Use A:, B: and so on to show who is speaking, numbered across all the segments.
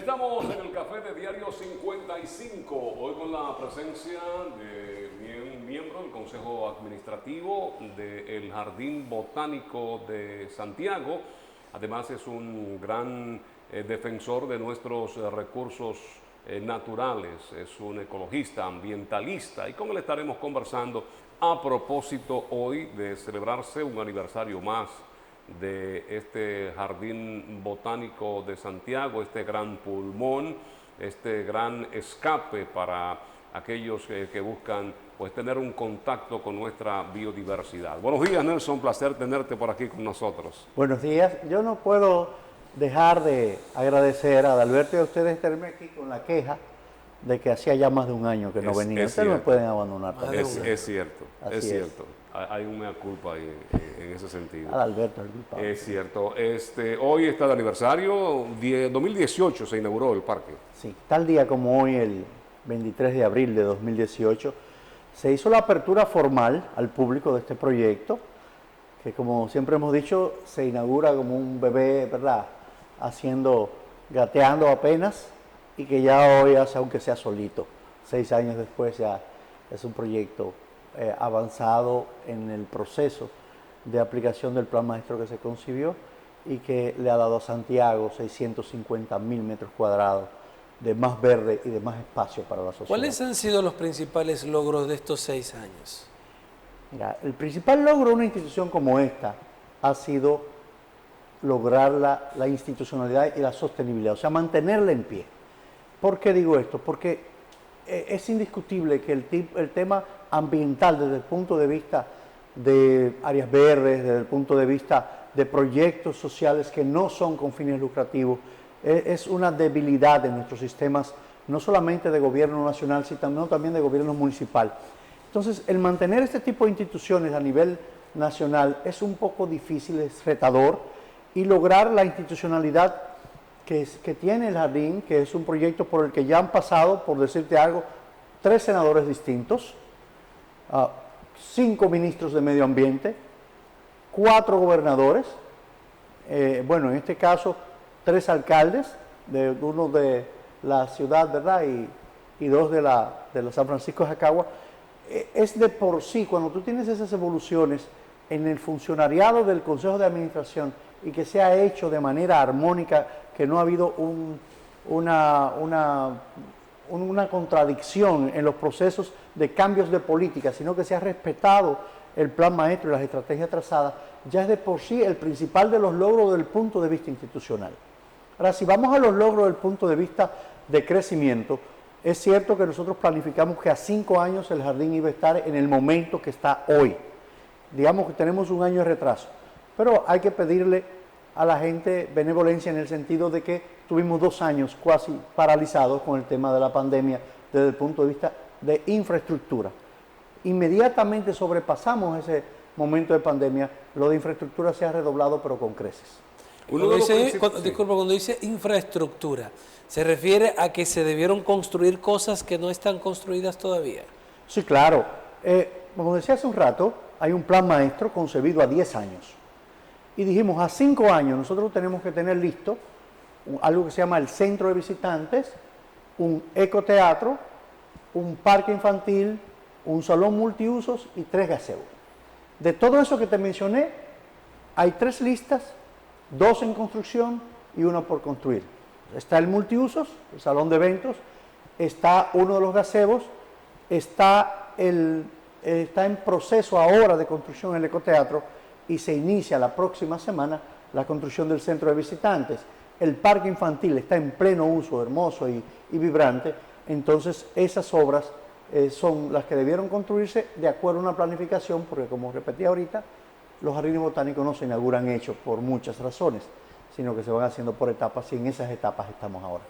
A: Estamos en el café de Diario 55, hoy con la presencia de un miembro del Consejo Administrativo del Jardín Botánico de Santiago. Además es un gran defensor de nuestros recursos naturales, es un ecologista, ambientalista, y con él estaremos conversando a propósito hoy de celebrarse un aniversario más de este Jardín Botánico de Santiago, este gran pulmón, este gran escape para aquellos que buscan pues tener un contacto con nuestra biodiversidad. Buenos días, Nelson, placer tenerte por aquí con nosotros.
B: Buenos días. Yo no puedo dejar de agradecer a Adalberto y a ustedes tenerme aquí con la queja de que hacía ya más de un año que no venía. Ustedes no me pueden abandonar.
A: Es cierto,
B: Así
A: es cierto. Hay un mea culpa ahí, en ese sentido.
B: Adalberto, el culpable.
A: Es cierto. Hoy está de aniversario, 2018 se inauguró el parque.
B: Sí, tal día como hoy, el 23 de abril de 2018, se hizo la apertura formal al público de este proyecto, que como siempre hemos dicho, se inaugura como un bebé, ¿verdad? Gateando apenas, y que ya hoy hace, aunque sea solito, 6 años después ya es un proyecto avanzado en el proceso de aplicación del plan maestro que se concibió y que le ha dado a Santiago 650.000 metros cuadrados de más verde y de más espacio para la sociedad.
C: ¿Cuáles han sido los principales logros de estos 6 años?
B: Mira, el principal logro de una institución como esta ha sido lograr la institucionalidad y la sostenibilidad, o sea, mantenerla en pie. ¿Por qué digo esto? Porque es indiscutible que el tema ambiental desde el punto de vista de áreas verdes, desde el punto de vista de proyectos sociales que no son con fines lucrativos, es una debilidad de nuestros sistemas, no solamente de gobierno nacional, sino también de gobierno municipal. Entonces, el mantener este tipo de instituciones a nivel nacional es un poco difícil, es retador, y lograr la institucionalidad que tiene el jardín, que es un proyecto por el que ya han pasado, por decirte algo, 3 senadores distintos, 5 ministros de medio ambiente, 4 gobernadores, bueno, en este caso 3 alcaldes, uno de la ciudad, ¿verdad? Y 2 de la San Francisco de Jacagua. Es de por sí, cuando tú tienes esas evoluciones en el funcionariado del Consejo de Administración y que se ha hecho de manera armónica, que no ha habido una contradicción en los procesos de cambios de política, sino que se ha respetado el plan maestro y las estrategias trazadas, ya es de por sí el principal de los logros desde el punto de vista institucional. Ahora, si vamos a los logros desde el punto de vista de crecimiento, es cierto que nosotros planificamos que a 5 años el jardín iba a estar en el momento que está hoy. Digamos que tenemos un año de retraso, pero hay que pedirle a la gente benevolencia en el sentido de que tuvimos 2 años casi paralizados con el tema de la pandemia desde el punto de vista de infraestructura. Inmediatamente sobrepasamos ese momento de pandemia, lo de infraestructura se ha redoblado pero con creces.
C: Cuando dice infraestructura, ¿se refiere a que se debieron construir cosas que no están construidas todavía?
B: Sí, claro. Como decía hace un rato, hay un plan maestro concebido a 10 años. Y dijimos, a 5 años nosotros tenemos que tener listo algo que se llama el centro de visitantes, un ecoteatro, un parque infantil, un salón multiusos y 3 gazebos. De todo eso que te mencioné, hay 3 listas, 2 en construcción y 1 por construir. Está el multiusos, el salón de eventos, está uno de los gazebos, está en proceso ahora de construcción el ecoteatro y se inicia la próxima semana la construcción del centro de visitantes. El parque infantil está en pleno uso, hermoso y vibrante, entonces esas obras son las que debieron construirse de acuerdo a una planificación, porque como repetí ahorita, los jardines botánicos no se inauguran hechos por muchas razones, sino que se van haciendo por etapas y en esas etapas estamos ahora.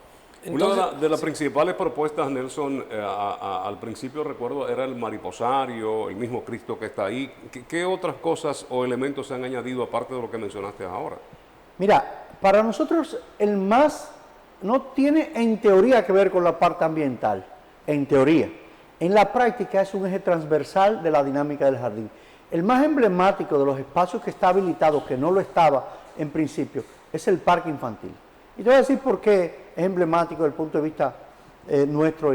A: Entonces, una de las principales propuestas, Nelson, al principio recuerdo, era el mariposario, el mismo Cristo que está ahí. ¿Qué otras cosas o elementos se han añadido aparte de lo que mencionaste ahora?
B: Mira, para nosotros el más no tiene en teoría que ver con la parte ambiental, en teoría. En la práctica es un eje transversal de la dinámica del jardín. El más emblemático de los espacios que está habilitado, que no lo estaba en principio, es el parque infantil. Y te voy a decir por qué es emblemático desde el punto de vista nuestro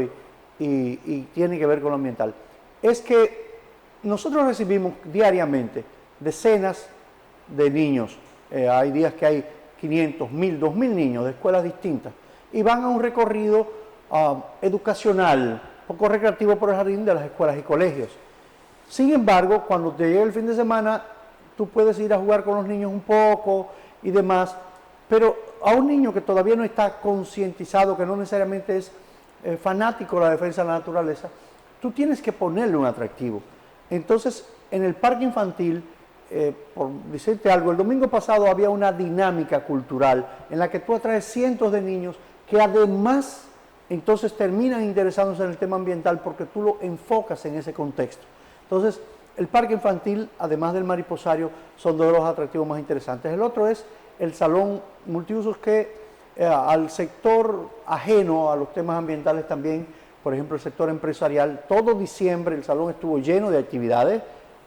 B: y tiene que ver con lo ambiental. Es que nosotros recibimos diariamente decenas de niños, hay días que hay 500, 1000, 2000 niños de escuelas distintas y van a un recorrido educacional, poco recreativo por el jardín de las escuelas y colegios. Sin embargo, cuando te llega el fin de semana, tú puedes ir a jugar con los niños un poco y demás, pero a un niño que todavía no está concientizado, que no necesariamente es fanático de la defensa de la naturaleza, tú tienes que ponerle un atractivo. Entonces, en el parque infantil, por decirte algo, el domingo pasado había una dinámica cultural en la que tú atraes cientos de niños que además entonces terminan interesándose en el tema ambiental porque tú lo enfocas en ese contexto. Entonces, el parque infantil, además del mariposario, son dos de los atractivos más interesantes. El otro es el salón multiusos que al sector ajeno a los temas ambientales también, por ejemplo, el sector empresarial, todo diciembre el salón estuvo lleno de actividades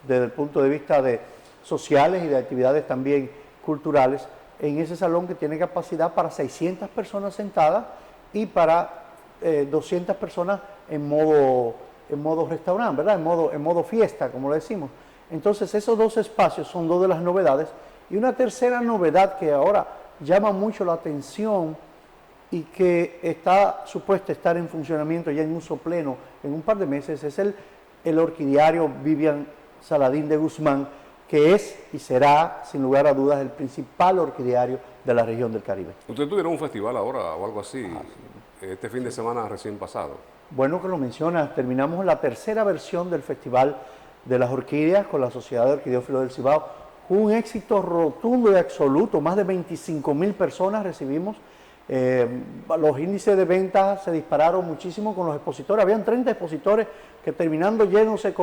B: desde el punto de vista de sociales y de actividades también culturales en ese salón que tiene capacidad para 600 personas sentadas y para 200 personas en modo restaurante, ¿verdad? En modo fiesta, como le decimos. Entonces, esos dos espacios son dos de las novedades. Y una tercera novedad que ahora llama mucho la atención y que está supuesta a estar en funcionamiento ya en uso pleno en un par de meses es el orquidiario Vivian Saladín de Guzmán, que es y será, sin lugar a dudas, el principal orquidiario de la región del Caribe.
A: ¿Ustedes tuvieron un festival ahora o algo así, este fin de semana recién pasado?
B: Bueno que lo mencionas, terminamos la tercera versión del Festival de las Orquídeas con la Sociedad de Orquideófilos del Cibao. Un éxito rotundo y absoluto, más de 25,000 personas recibimos. Los índices de ventas se dispararon muchísimo con los expositores. Habían 30 expositores que terminando yéndose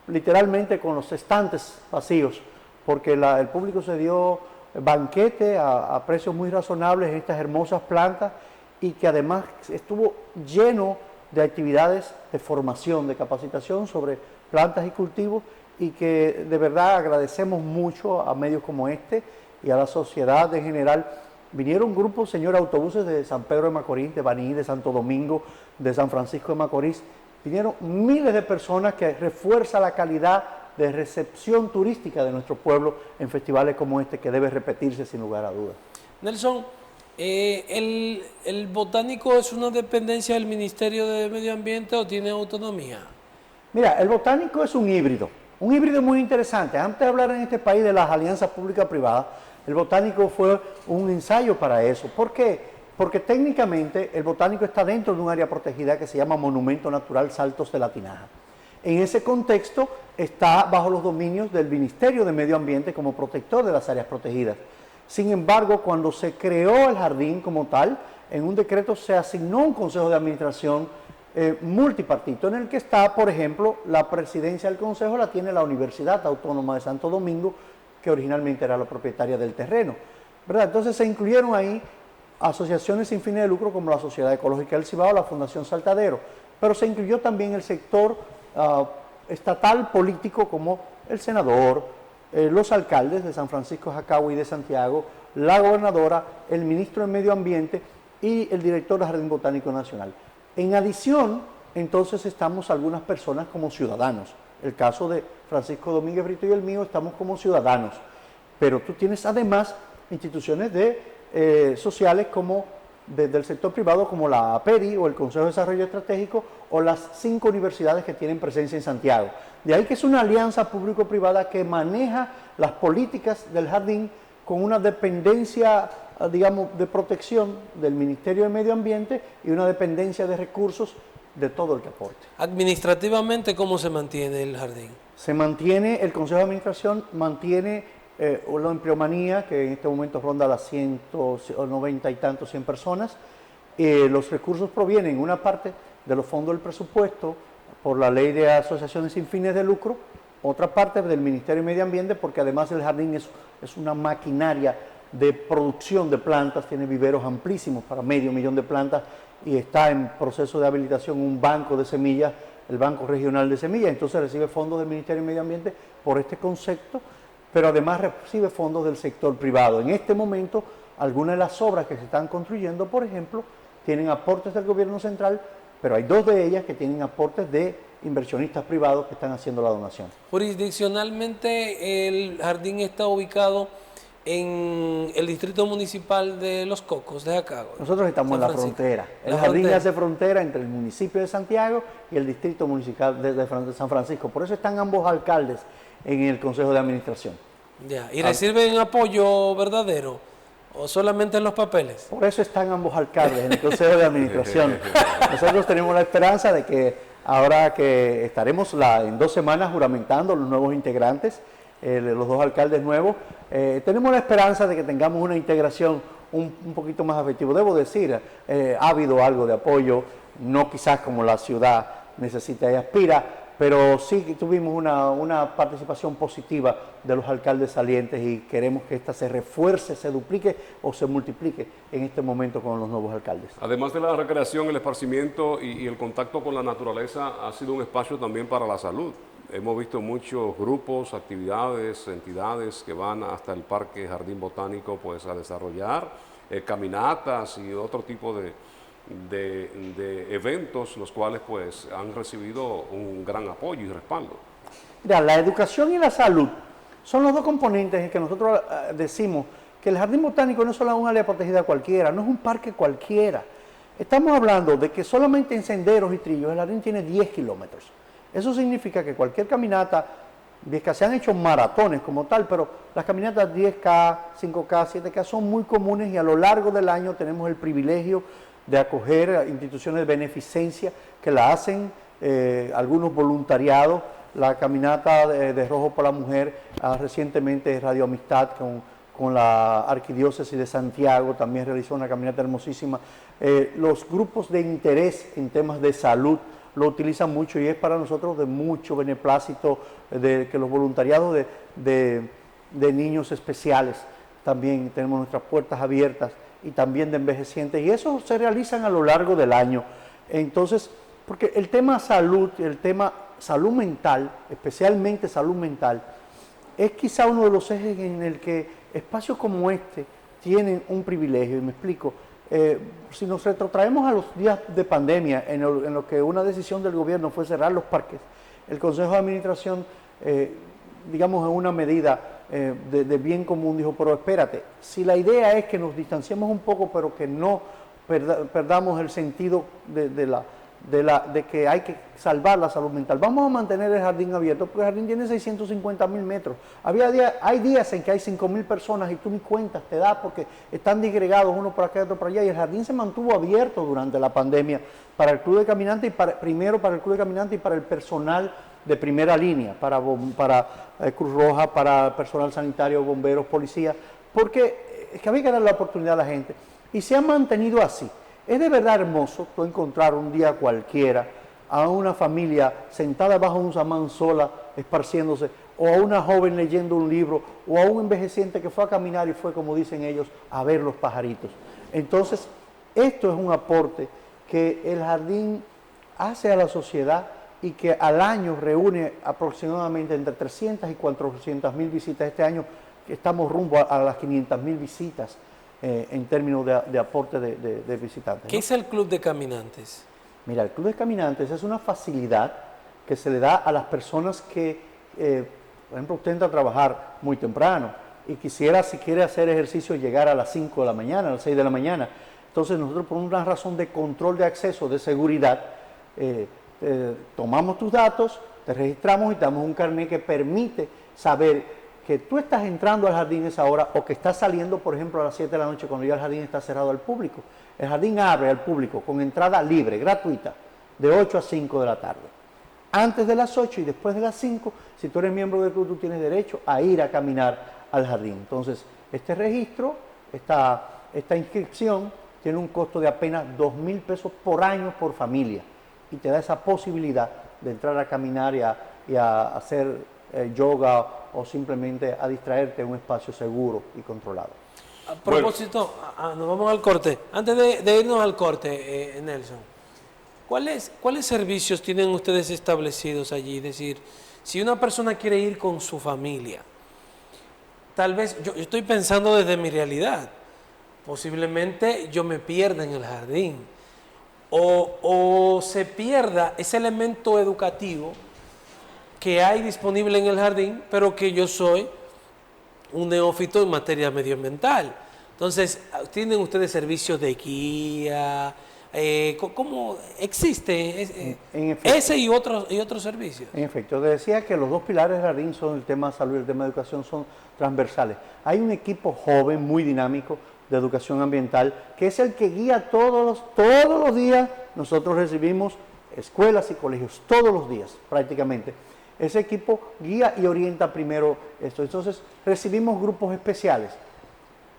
B: literalmente con los estantes vacíos, porque el público se dio banquete a precios muy razonables en estas hermosas plantas y que además estuvo lleno de actividades de formación, de capacitación sobre plantas y cultivos, y que de verdad agradecemos mucho a medios como este y a la sociedad en general. Vinieron grupos, señores, autobuses de San Pedro de Macorís, de Baní, de Santo Domingo, de San Francisco de Macorís. Vinieron miles de personas que refuerza la calidad de recepción turística de nuestro pueblo en festivales como este, que debe repetirse sin lugar a dudas.
C: Nelson, ¿el botánico es una dependencia del Ministerio de Medio Ambiente o tiene autonomía?
B: Mira, el botánico es un híbrido muy interesante. Antes de hablar en este país de las alianzas público-privadas, el botánico fue un ensayo para eso. ¿Por qué? Porque técnicamente el botánico está dentro de un área protegida que se llama Monumento Natural Saltos de la Tinaja. En ese contexto está bajo los dominios del Ministerio de Medio Ambiente como protector de las áreas protegidas. Sin embargo, cuando se creó el jardín como tal, en un decreto se asignó un consejo de administración multipartito en el que está, por ejemplo, la presidencia del consejo la tiene la Universidad Autónoma de Santo Domingo, que originalmente era la propietaria del terreno, ¿verdad? Entonces se incluyeron ahí asociaciones sin fines de lucro como la Sociedad Ecológica del Cibao, la Fundación Saltadero, pero se incluyó también el sector estatal político como el senador, los alcaldes de San Francisco de Jacagua y de Santiago, la gobernadora, el ministro de Medio Ambiente y el director del Jardín Botánico Nacional. En adición, entonces estamos algunas personas como ciudadanos. El caso de Francisco Domínguez Brito y el mío, estamos como ciudadanos. Pero tú tienes además instituciones sociales como del sector privado como la APERI o el Consejo de Desarrollo Estratégico o las 5 universidades que tienen presencia en Santiago. De ahí que es una alianza público-privada que maneja las políticas del jardín con una dependencia, digamos, de protección del Ministerio de Medio Ambiente y una dependencia de recursos de todo el que aporte.
C: Administrativamente, ¿cómo se mantiene el jardín?
B: Se mantiene, el Consejo de Administración mantiene la empleomanía, que en este momento ronda las 190 y tantos, 100 personas. Los recursos provienen, una parte de los fondos del presupuesto, por la ley de asociaciones sin fines de lucro, otra parte del Ministerio de Medio Ambiente, porque además el jardín es una maquinaria de producción de plantas, tiene viveros amplísimos para 500,000 de plantas y está en proceso de habilitación un banco de semillas, el Banco Regional de Semillas, entonces recibe fondos del Ministerio de Medio Ambiente por este concepto, pero además recibe fondos del sector privado. En este momento algunas de las obras que se están construyendo, por ejemplo, tienen aportes del gobierno central, pero hay 2 de ellas que tienen aportes de inversionistas privados que están haciendo la donación.
C: Jurisdiccionalmente, el jardín está ubicado en el distrito municipal de Los Cocos, de Jacagua.
B: Nosotros estamos en la frontera. El jardín hace frontera entre el municipio de Santiago y el distrito municipal de San Francisco. Por eso están ambos alcaldes en el Consejo de Administración.
C: Ya. ¿Y reciben apoyo verdadero o solamente en los papeles?
B: Por eso están ambos alcaldes en el Consejo de Administración. Nosotros tenemos la esperanza de que ahora que estaremos en 2 semanas juramentando los nuevos integrantes, los 2 alcaldes nuevos, tenemos la esperanza de que tengamos una integración un poquito más efectiva. Debo decir, ha habido algo de apoyo, no quizás como la ciudad necesita y aspira, pero sí tuvimos una participación positiva de los alcaldes salientes y queremos que esta se refuerce, se duplique o se multiplique en este momento con los nuevos alcaldes.
A: Además de la recreación, el esparcimiento y el contacto con la naturaleza ha sido un espacio también para la salud. Hemos visto muchos grupos, actividades, entidades que van hasta el Parque Jardín Botánico pues, a desarrollar caminatas y otro tipo de eventos, los cuales pues han recibido un gran apoyo y respaldo.
B: Mira, la educación y la salud son los 2 componentes en que nosotros decimos que el Jardín Botánico no es solo una área protegida cualquiera, no es un parque cualquiera. Estamos hablando de que solamente en senderos y trillos el jardín tiene 10 kilómetros. Eso significa que cualquier caminata, que se han hecho maratones como tal, pero las caminatas 10K, 5K, 7K son muy comunes y a lo largo del año tenemos el privilegio de acoger a instituciones de beneficencia que la hacen, algunos voluntariados. La caminata de Rojo por la Mujer, recientemente Radio Amistad con la Arquidiócesis de Santiago también realizó una caminata hermosísima. Los grupos de interés en temas de salud lo utilizan mucho y es para nosotros de mucho beneplácito que los voluntariados de niños especiales también tenemos nuestras puertas abiertas y también de envejecientes, y eso se realizan a lo largo del año. Entonces, porque el tema salud, el tema salud mental, especialmente salud mental, es quizá uno de los ejes en el que espacios como este tienen un privilegio, y me explico. Si nos retrotraemos a los días de pandemia, en lo que una decisión del gobierno fue cerrar los parques, el Consejo de Administración, digamos en una medida de bien común, dijo, pero espérate, si la idea es que nos distanciemos un poco, pero que no perdamos el sentido de que hay que salvar la salud mental, vamos a mantener el jardín abierto, porque el jardín tiene 650.000 metros. Hay días en que hay 5.000 personas y tú ni cuentas te da porque están disgregados uno por acá y otro por allá, y el jardín se mantuvo abierto durante la pandemia para el Club de Caminantes, primero para el Club de Caminantes y para el personal de primera línea, para Cruz Roja, para personal sanitario, bomberos, policías, porque es que había que dar la oportunidad a la gente, y se ha mantenido así. Es de verdad hermoso tú encontrar un día cualquiera a una familia sentada bajo un samán sola, esparciéndose, o a una joven leyendo un libro, o a un envejeciente que fue a caminar y fue, como dicen ellos, a ver los pajaritos. Entonces, esto es un aporte que el jardín hace a la sociedad y que al año reúne aproximadamente entre 300 y 400.000 visitas. Este año estamos rumbo a las 500.000 visitas en términos de aporte de visitantes, ¿no?
C: ¿Qué es el Club de Caminantes?
B: Mira, el Club de Caminantes es una facilidad que se le da a las personas que, por ejemplo, usted entra a trabajar muy temprano y si quiere hacer ejercicio, llegar a las 5 de la mañana, a las 6 de la mañana. Entonces nosotros, por una razón de control de acceso, de seguridad, tomamos tus datos, te registramos y te damos un carnet que permite saber que tú estás entrando al jardín a esa hora o que estás saliendo, por ejemplo, a las 7 de la noche cuando ya el jardín está cerrado al público. El jardín abre al público con entrada libre, gratuita, de 8 a 5 de la tarde. Antes de las 8 y después de las 5, si tú eres miembro del club, tú tienes derecho a ir a caminar al jardín. Entonces, este registro, esta inscripción, tiene un costo de apenas 2.000 pesos por año por familia y te da esa posibilidad de entrar a caminar y a hacer yoga o simplemente a distraerte en un espacio seguro y controlado.
C: A propósito, nos vamos al corte. Antes de irnos al corte, Nelson, ¿cuáles servicios tienen ustedes establecidos allí? Es decir, si una persona quiere ir con su familia, tal vez, yo estoy pensando desde mi realidad, posiblemente yo me pierda en el jardín. O se pierda ese elemento educativo que hay disponible en el jardín, pero que yo soy un neófito en materia medioambiental. Entonces, ¿tienen ustedes servicios de guía? ¿Cómo existe
B: En efecto.
C: ese y otros servicios?
B: En efecto, te decía que los dos pilares del jardín son el tema de salud y el tema de educación, son transversales. Hay un equipo joven, muy dinámico, de educación ambiental, que es el que guía todos los días. Nosotros recibimos escuelas y colegios todos los días, prácticamente. Ese equipo guía y orienta primero esto. Entonces, recibimos grupos especiales.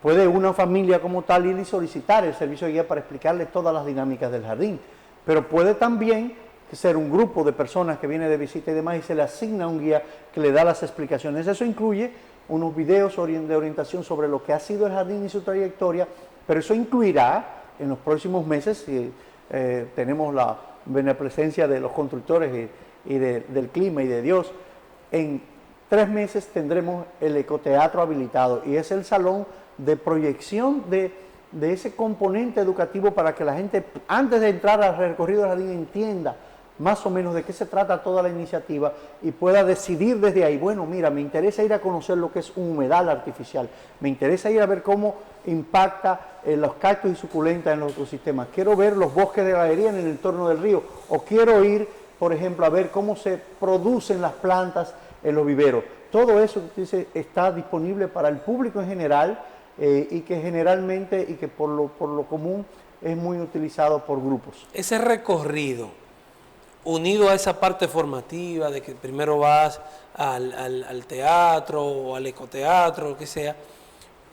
B: Puede una familia como tal ir y solicitar el servicio de guía para explicarle todas las dinámicas del jardín, pero puede también ser un grupo de personas que viene de visita y demás y se le asigna un guía que le da las explicaciones. Eso incluye unos videos de orientación sobre lo que ha sido el jardín y su trayectoria, pero eso incluirá en los próximos meses, si tenemos la benepresencia de los constructores y del clima y de Dios, en 3 meses tendremos el ecoteatro habilitado y es el salón de proyección de ese componente educativo para que la gente, antes de entrar al recorrido del jardín, entienda más o menos de qué se trata toda la iniciativa y pueda decidir desde ahí, bueno, mira, me interesa ir a conocer lo que es un humedal artificial, me interesa ir a ver cómo impacta los cactus y suculentas en los ecosistemas, quiero ver los bosques de galería en el entorno del río, o quiero ir, por ejemplo, a ver cómo se producen las plantas en los viveros. Todo eso está disponible para el público en general y que generalmente y que por lo común es muy utilizado por grupos.
C: Ese recorrido, unido a esa parte formativa, de que primero vas al teatro o al ecoteatro, lo que sea,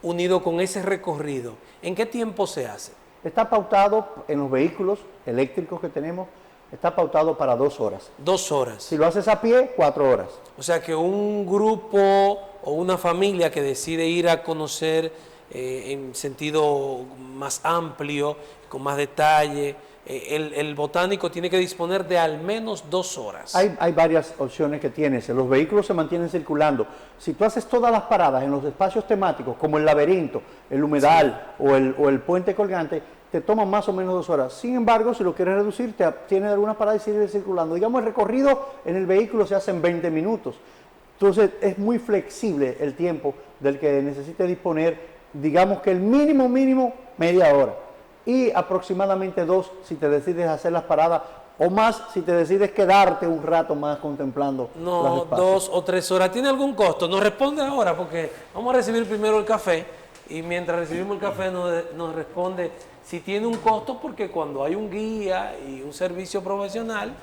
C: unido con ese recorrido, ¿en qué tiempo se hace?
B: Está pautado en los vehículos eléctricos que tenemos, está pautado para 2 horas.
C: 2 horas.
B: Si lo haces a pie, 4 horas.
C: O sea que un grupo o una familia que decide ir a conocer en sentido más amplio, con más detalle, el botánico tiene que disponer de al menos 2 horas.
B: Hay varias opciones que tienes. Los vehículos se mantienen circulando. Si tú haces todas las paradas en los espacios temáticos, como el laberinto, el humedal o el puente colgante, te toman más o menos 2 horas. Sin embargo, si lo quieres reducir, tienes algunas paradas y sigue circulando. Digamos, el recorrido en el vehículo se hace en 20 minutos. Entonces, es muy flexible el tiempo del que necesite disponer. Digamos que el mínimo, media hora. Y aproximadamente 2 si te decides hacer las paradas, o más si te decides quedarte un rato más contemplando los
C: No,
B: espacios.
C: 2 o 3 horas. ¿Tiene algún costo? Nos responde ahora porque vamos a recibir primero el café y mientras recibimos el café nos responde si tiene un costo, porque cuando hay un guía y un servicio profesional,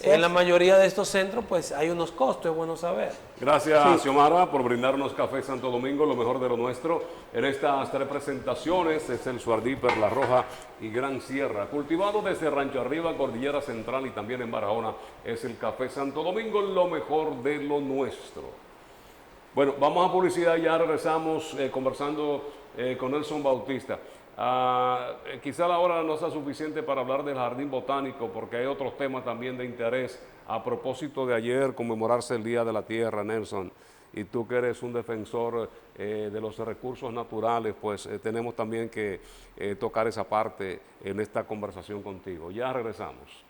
C: en la mayoría de estos centros pues hay unos costos, es bueno saber.
A: Gracias, Xiomara, por brindarnos Café Santo Domingo, lo mejor de lo nuestro. En estas 3 presentaciones es el Suardí, Perla Roja y Gran Sierra. Cultivado desde Rancho Arriba, Cordillera Central y también en Barahona, es el Café Santo Domingo, lo mejor de lo nuestro. Bueno, vamos a publicidad, ya regresamos conversando con Nelson Bautista. Quizá la hora no sea suficiente para hablar del jardín botánico porque hay otros temas también de interés. A propósito de ayer conmemorarse el Día de la Tierra, Nelson, y tú que eres un defensor de los recursos naturales, pues tenemos también que tocar esa parte en esta conversación contigo. Ya regresamos.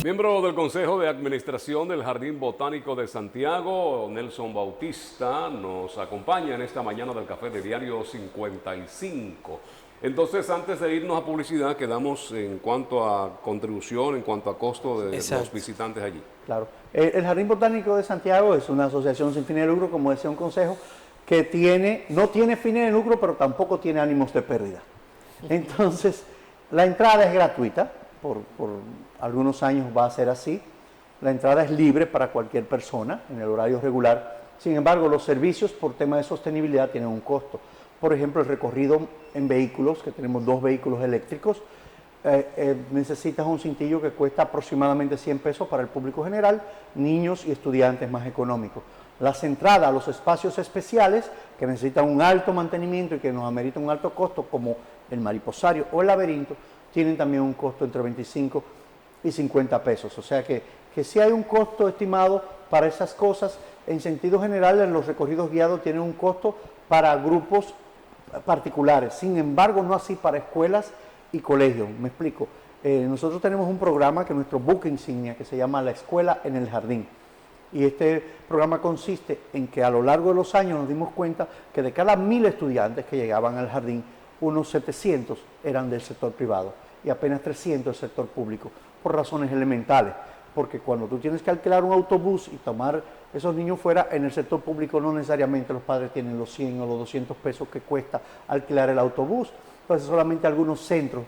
A: Miembro del Consejo de Administración del Jardín Botánico de Santiago, Nelson Bautista, nos acompaña en esta mañana del Café de Diario 55. Entonces, antes de irnos a publicidad, quedamos en cuanto a contribución, en cuanto a costo de los visitantes allí.
B: Claro. El Jardín Botánico de Santiago es una asociación sin fines de lucro, como decía un consejo, que no tiene fines de lucro, pero tampoco tiene ánimos de pérdida. Entonces, la entrada es gratuita, por algunos años va a ser así. La entrada es libre para cualquier persona en el horario regular. Sin embargo, los servicios por tema de sostenibilidad tienen un costo. Por ejemplo, el recorrido en vehículos, que tenemos 2 vehículos eléctricos, necesitas un cintillo que cuesta aproximadamente 100 pesos para el público general, niños y estudiantes más económicos. Las entradas a los espacios especiales, que necesitan un alto mantenimiento y que nos amerita un alto costo, como el mariposario o el laberinto, tienen también un costo entre 25 y 50 pesos. O sea que sí hay un costo estimado para esas cosas. En sentido general, los recorridos guiados tienen un costo para grupos particulares. Sin embargo, no así para escuelas y colegios. Me explico. Nosotros tenemos un programa que es nuestro buque insignia, que se llama La Escuela en el Jardín. Y este programa consiste en que a lo largo de los años nos dimos cuenta que de cada 1000 estudiantes que llegaban al jardín, unos 700 eran del sector privado y apenas 300 del sector público, por razones elementales. Porque cuando tú tienes que alquilar un autobús y tomar esos niños fuera, en el sector público no necesariamente los padres tienen los 100 o los 200 pesos que cuesta alquilar el autobús. Entonces solamente algunos centros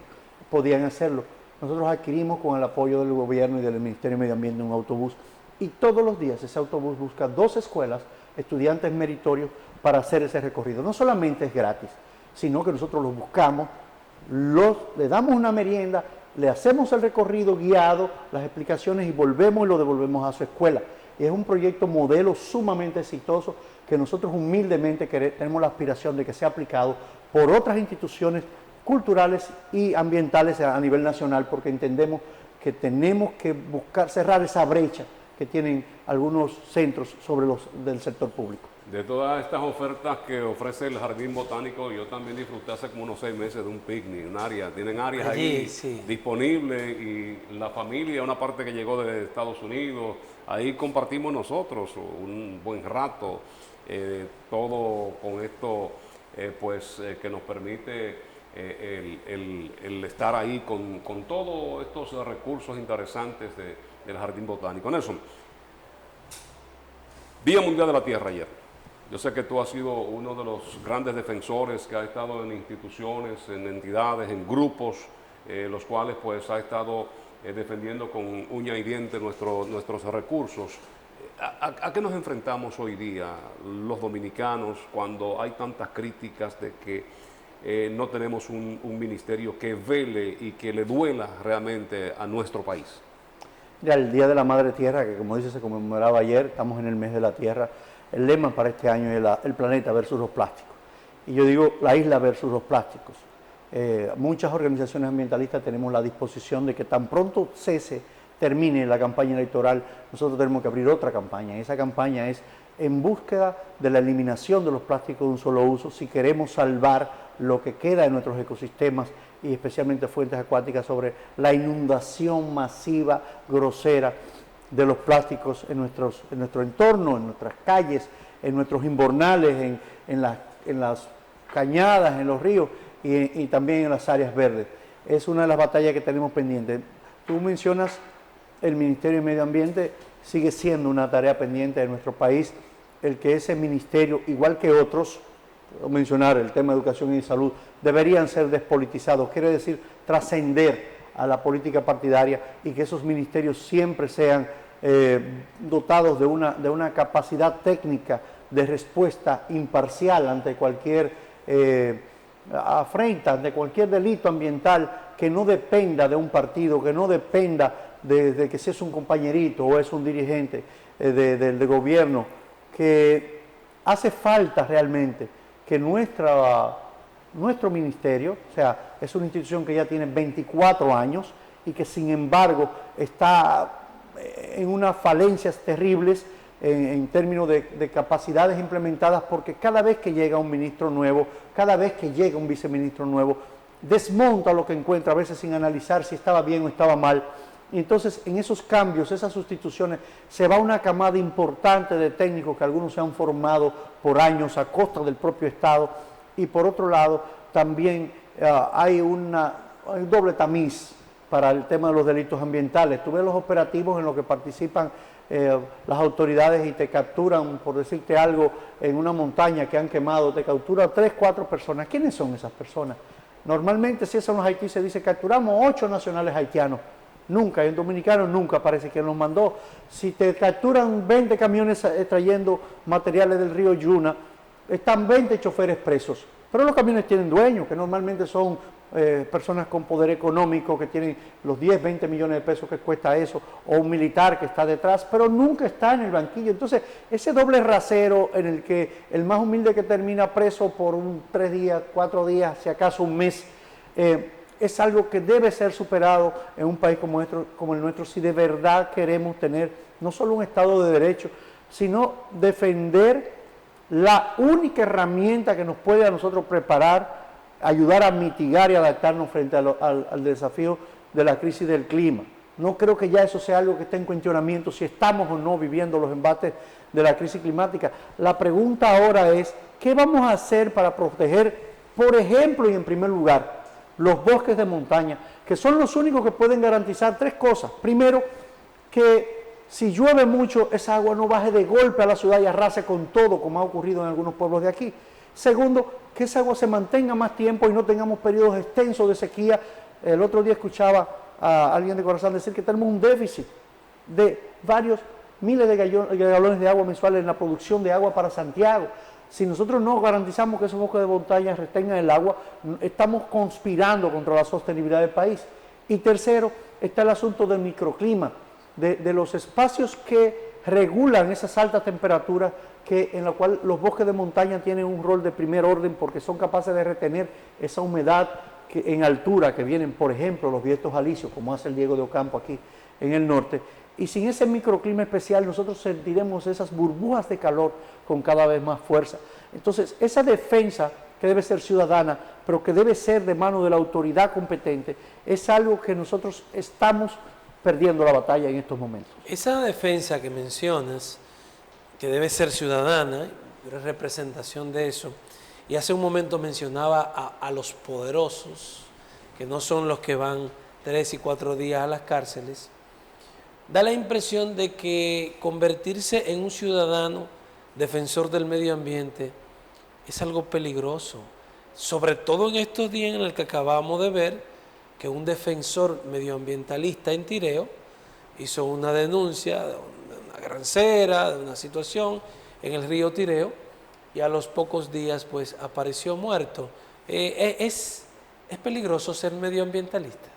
B: podían hacerlo. Nosotros adquirimos con el apoyo del gobierno y del Ministerio de Medio Ambiente un autobús y todos los días ese autobús busca 2 escuelas, estudiantes meritorios para hacer ese recorrido. No solamente es gratis, sino que nosotros los buscamos, le damos una merienda, le hacemos el recorrido guiado, las explicaciones y volvemos y lo devolvemos a su escuela. Y es un proyecto modelo sumamente exitoso que nosotros humildemente tenemos la aspiración de que sea aplicado por otras instituciones culturales y ambientales a nivel nacional, porque entendemos que tenemos que buscar cerrar esa brecha que tienen algunos centros sobre los del sector público.
A: De todas estas ofertas que ofrece el Jardín Botánico, yo también disfruté hace como unos 6 meses de un picnic, tienen áreas allí disponibles y la familia, una parte que llegó de Estados Unidos, ahí compartimos nosotros un buen rato, todo con esto que nos permite el estar ahí con todos estos recursos interesantes del Jardín Botánico. Nelson, Día Mundial de la Tierra ayer. Yo sé que tú has sido uno de los grandes defensores que ha estado en instituciones, en entidades, en grupos, los cuales pues ha estado defendiendo con uña y diente nuestros recursos. ¿A qué nos enfrentamos hoy día los dominicanos cuando hay tantas críticas de que no tenemos un ministerio que vele y que le duela realmente a nuestro país?
B: Ya el Día de la Madre Tierra, que como dice se conmemoraba ayer, estamos en el mes de la Tierra. El lema para este año es el planeta versus los plásticos. Y yo digo la isla versus los plásticos. Muchas organizaciones ambientalistas tenemos la disposición de que tan pronto termine la campaña electoral, nosotros tenemos que abrir otra campaña. Y esa campaña es en búsqueda de la eliminación de los plásticos de un solo uso, si queremos salvar lo que queda de nuestros ecosistemas y especialmente fuentes acuáticas, sobre la inundación masiva, grosera de los plásticos en nuestro entorno, en nuestras calles, en nuestros invernales, en las cañadas, en los ríos y también en las áreas verdes. Es una de las batallas que tenemos pendientes. Tú mencionas el Ministerio de Medio Ambiente, sigue siendo una tarea pendiente de nuestro país, el que ese ministerio, igual que otros, puedo mencionar el tema de educación y salud, deberían ser despolitizados, quiere decir trascender a la política partidaria y que esos ministerios siempre sean dotados de una capacidad técnica de respuesta imparcial ante cualquier afrenta, ante cualquier delito ambiental que no dependa de un partido, que no dependa de que si es un compañerito o es un dirigente del gobierno, que hace falta realmente que nuestro ministerio, o sea, es una institución que ya tiene 24 años y que sin embargo está en unas falencias terribles en términos de capacidades implementadas, porque cada vez que llega un ministro nuevo, cada vez que llega un viceministro nuevo, desmonta lo que encuentra, a veces sin analizar si estaba bien o estaba mal, y entonces en esos cambios, esas sustituciones, se va una camada importante de técnicos que algunos se han formado por años a costa del propio Estado, y por otro lado también hay un doble tamiz para el tema de los delitos ambientales. Tú ves los operativos en los que participan las autoridades y te capturan, por decirte algo, en una montaña que han quemado, te capturan 3, 4 personas. ¿Quiénes son esas personas? Normalmente, si son los Haití, se dice capturamos 8 nacionales haitianos. Nunca, en dominicano nunca parece que nos mandó. Si te capturan 20 camiones trayendo materiales del río Yuna, están 20 choferes presos. Pero los camiones tienen dueños, que normalmente son personas con poder económico, que tienen los 10, 20 millones de pesos que cuesta eso, o un militar que está detrás, pero nunca está en el banquillo. Entonces, ese doble rasero en el que el más humilde que termina preso por 3 días, 4 días, si acaso un mes, es algo que debe ser superado en un país como el nuestro, si de verdad queremos tener no solo un Estado de Derecho, sino defender la única herramienta que nos puede a nosotros preparar, ayudar a mitigar y adaptarnos frente al desafío de la crisis del clima. No creo que ya eso sea algo que esté en cuestionamiento, si estamos o no viviendo los embates de la crisis climática. La pregunta ahora es, ¿qué vamos a hacer para proteger, por ejemplo, y en primer lugar, los bosques de montaña, que son los únicos que pueden garantizar 3 cosas? Primero, que si llueve mucho, esa agua no baje de golpe a la ciudad y arrase con todo, como ha ocurrido en algunos pueblos de aquí. Segundo, que esa agua se mantenga más tiempo y no tengamos periodos extensos de sequía. El otro día escuchaba a alguien de Corazán decir que tenemos un déficit de varios miles de galones de agua mensuales en la producción de agua para Santiago. Si nosotros no garantizamos que esos bosques de montaña retengan el agua, estamos conspirando contra la sostenibilidad del país. Y tercero, está el asunto del microclima, de los espacios que regulan esas altas temperaturas, en la cual los bosques de montaña tienen un rol de primer orden porque son capaces de retener esa humedad en altura que vienen, por ejemplo, los vientos alisios, como hace el Diego de Ocampo aquí en el norte. Y sin ese microclima especial nosotros sentiremos esas burbujas de calor con cada vez más fuerza. Entonces, esa defensa que debe ser ciudadana, pero que debe ser de mano de la autoridad competente, es algo que nosotros estamos perdiendo la batalla en estos momentos.
C: Esa defensa que mencionas, que debe ser ciudadana, representación de eso, y hace un momento mencionaba a los poderosos, que no son los que van 3 y 4 días a las cárceles, da la impresión de que convertirse en un ciudadano defensor del medio ambiente es algo peligroso, sobre todo en estos días en el que acabamos de ver que un defensor medioambientalista en Tireo hizo una denuncia de una grancera, de una situación en el río Tireo, y a los pocos días pues apareció muerto. ¿Es peligroso ser medioambientalista?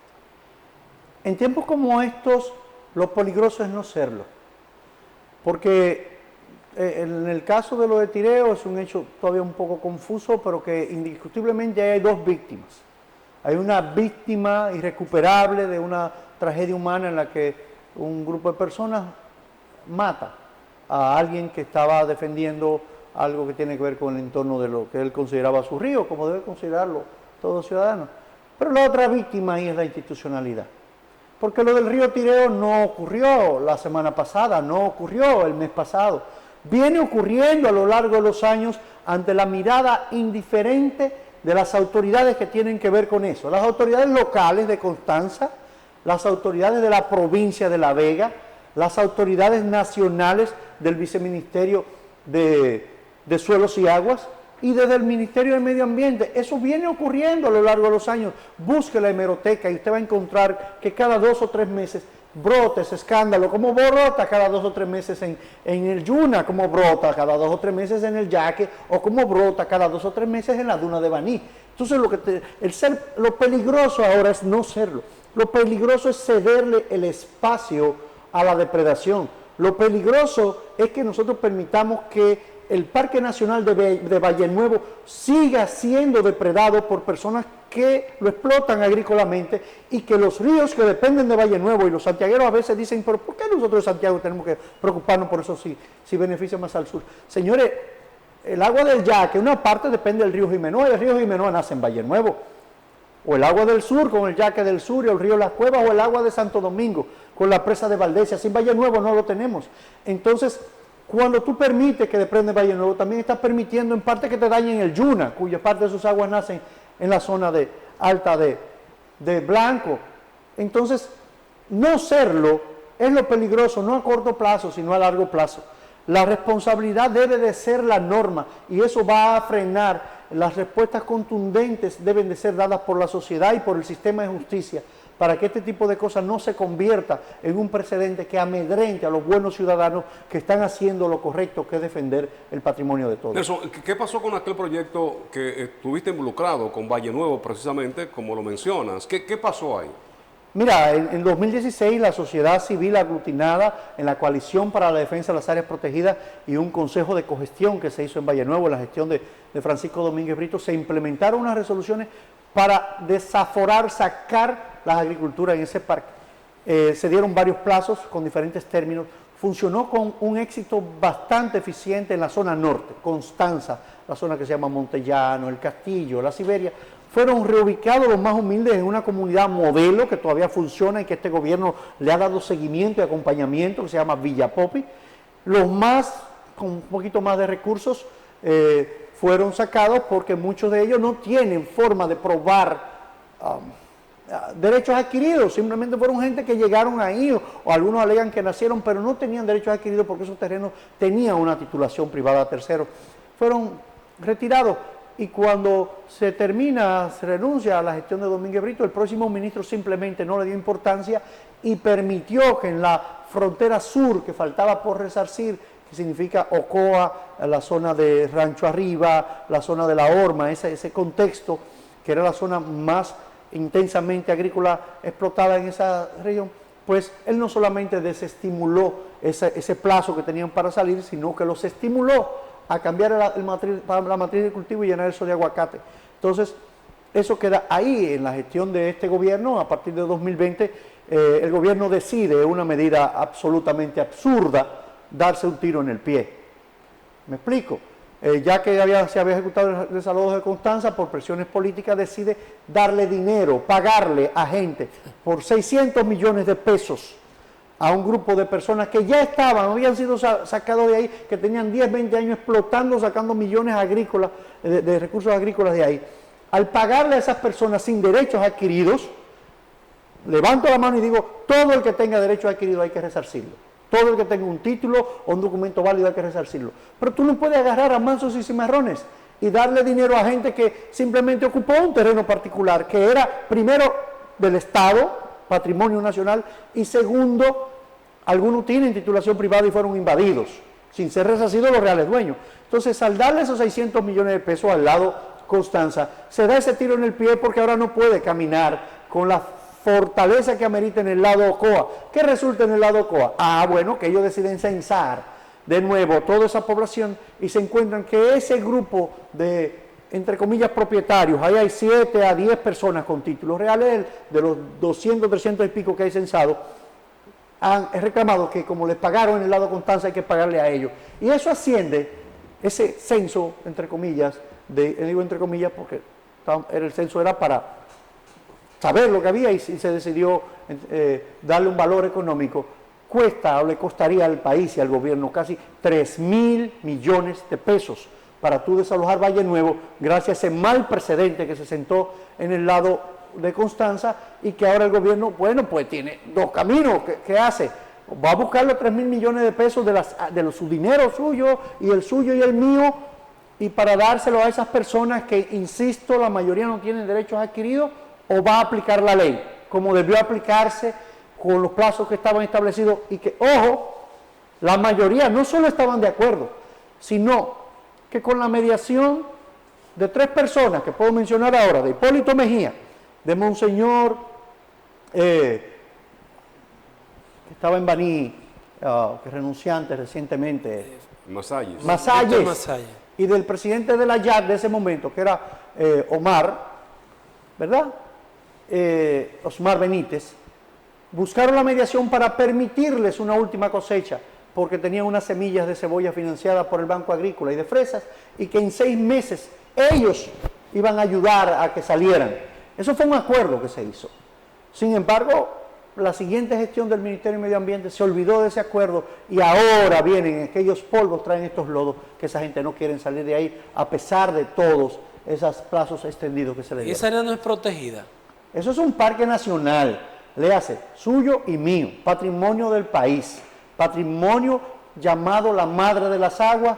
B: En tiempos como estos, lo peligroso es no serlo, porque en el caso de lo de Tireo es un hecho todavía un poco confuso, pero que indiscutiblemente hay 2 víctimas. Hay una víctima irrecuperable de una tragedia humana en la que un grupo de personas mata a alguien que estaba defendiendo algo que tiene que ver con el entorno de lo que él consideraba su río, como debe considerarlo todo ciudadano. Pero la otra víctima ahí es la institucionalidad. Porque lo del río Tireo no ocurrió la semana pasada, no ocurrió el mes pasado. Viene ocurriendo a lo largo de los años ante la mirada indiferente de las autoridades que tienen que ver con eso. Las autoridades locales de Constanza, las autoridades de la provincia de La Vega, las autoridades nacionales del Viceministerio de Suelos y Aguas y desde el Ministerio de Medio Ambiente. Eso viene ocurriendo a lo largo de los años. Busque la hemeroteca y usted va a encontrar que cada 2 o 3 meses brota ese escándalo, como brota cada 2 o 3 meses en el Yuna, como brota cada 2 o 3 meses en el Yaque, o como brota cada 2 o 3 meses en la duna de Baní. Entonces lo peligroso ahora es no serlo. Lo peligroso es cederle el espacio a la depredación. Lo peligroso es que nosotros permitamos que el Parque Nacional de Valle Nuevo siga siendo depredado por personas que lo explotan agrícolamente, y que los ríos que dependen de Valle Nuevo, y los santiagueros a veces dicen, pero ¿por qué nosotros de Santiago tenemos que preocuparnos por eso si beneficia más al sur? Señores, el agua del Yaque, una parte depende del río Jimenoa, y el río Jimenoa nace en Valle Nuevo. o el agua del sur con el Yaque del Sur y el río Las Cuevas, o el agua de Santo Domingo con la presa de Valdesia. Sin Valle Nuevo no lo tenemos. Entonces, cuando tú permites que desprende Valle Nuevo, también estás permitiendo en parte que te dañen el Yuna, cuya parte de sus aguas nacen en la zona alta de Blanco. Entonces, no serlo es lo peligroso, no a corto plazo, sino a largo plazo. La responsabilidad debe de ser la norma y eso va a frenar. Las respuestas contundentes deben de ser dadas por la sociedad y por el sistema de justicia para que este tipo de cosas no se convierta en un precedente que amedrente a los buenos ciudadanos que están haciendo lo correcto, que es defender el patrimonio de todos.
A: Nelson, ¿qué pasó con aquel proyecto que estuviste involucrado con Valle Nuevo, precisamente, como lo mencionas? ¿Qué pasó ahí?
B: Mira, en 2016 la sociedad civil aglutinada en la Coalición para la Defensa de las Áreas Protegidas y un consejo de cogestión que se hizo en Valle Nuevo, en la gestión de Francisco Domínguez Brito, se implementaron unas resoluciones para desaforar, sacar las agriculturas en ese parque. Se dieron varios plazos con diferentes términos. Funcionó con un éxito bastante eficiente en la zona norte, Constanza, la zona que se llama Montellano, El Castillo, La Siberia. Fueron reubicados los más humildes en una comunidad modelo que todavía funciona y que este gobierno le ha dado seguimiento y acompañamiento, que se llama Villa Popi. Los más, con un poquito más de recursos, fueron sacados porque muchos de ellos no tienen forma de probar derechos adquiridos, simplemente fueron gente que llegaron ahí, o algunos alegan que nacieron, pero no tenían derechos adquiridos porque esos terrenos tenían una titulación privada a terceros. Fueron retirados. Y cuando se renuncia a la gestión de Domínguez Brito, el próximo ministro simplemente no le dio importancia y permitió que en la frontera sur, que faltaba por resarcir, que significa Ocoa, la zona de Rancho Arriba, la zona de La Horma, ese contexto, que era la zona más intensamente agrícola explotada en esa región, pues él no solamente desestimuló ese plazo que tenían para salir, sino que los estimuló a cambiar la matriz de cultivo y llenar eso de aguacate. Entonces, eso queda ahí en la gestión de este gobierno. A partir de 2020, el gobierno decide, una medida absolutamente absurda, darse un tiro en el pie. ¿Me explico? Ya que se había ejecutado el desalojo de Constanza, por presiones políticas decide darle dinero, pagarle a gente por 600 millones de pesos a un grupo de personas que ya habían sido sacados de ahí, que tenían 10, 20 años explotando, sacando millones agrícolas, de recursos agrícolas de ahí. Al pagarle a esas personas sin derechos adquiridos, levanto la mano y digo, todo el que tenga derechos adquiridos hay que resarcirlo. Todo el que tenga un título o un documento válido hay que resarcirlo. Pero tú no puedes agarrar a mansos y cimarrones y darle dinero a gente que simplemente ocupó un terreno particular, que era primero del Estado, patrimonio nacional, y segundo, algunos tienen titulación privada y fueron invadidos, sin ser resarcidos los reales dueños. Entonces, al darle esos 600 millones de pesos al lado Constanza, se da ese tiro en el pie porque ahora no puede caminar con la fortaleza que amerita en el lado Ocoa. ¿Qué resulta en el lado Ocoa? Bueno, que ellos deciden censar de nuevo toda esa población y se encuentran que ese grupo de, entre comillas, propietarios, ahí hay 7 a 10 personas con títulos reales, de los 200, 300 y pico que hay censados, han reclamado que como les pagaron en el lado Constanza hay que pagarle a ellos. Y eso asciende, ese censo, entre comillas, digo entre comillas porque el censo era para saber lo que había y se decidió darle un valor económico, cuesta o le costaría al país y al gobierno casi 3.000 millones de pesos para tú desalojar Valle Nuevo, gracias a ese mal precedente que se sentó en el lado de Constanza y que ahora el gobierno, bueno, pues tiene dos caminos. ¿Qué hace? Va a buscar los 3.000 millones de pesos de su dinero suyo y el suyo y el mío, y para dárselo a esas personas que, insisto, la mayoría no tienen derechos adquiridos, o va a aplicar la ley como debió aplicarse con los plazos que estaban establecidos y que, ojo, la mayoría no solo estaban de acuerdo, sino que con la mediación de 3 personas que puedo mencionar ahora, de Hipólito Mejía, de Monseñor, que estaba en Baní, que renunciante recientemente, Masalles, y del presidente de la YAC de ese momento, que era Omar, ¿verdad? Osmar Benítez, buscaron la mediación para permitirles una última cosecha, porque tenían unas semillas de cebolla financiadas por el Banco Agrícola y de fresas, y que en 6 meses ellos iban a ayudar a que salieran. Eso fue un acuerdo que se hizo. Sin embargo, la siguiente gestión del Ministerio de Medio Ambiente se olvidó de ese acuerdo y ahora vienen aquellos polvos, traen estos lodos, que esa gente no quiere salir de ahí a pesar de todos esos plazos extendidos que se le
C: ¿Y
B: dieron.
C: esa área no es protegida?
B: Eso es un parque nacional, le hace suyo y mío, patrimonio del país, patrimonio llamado la madre de las aguas,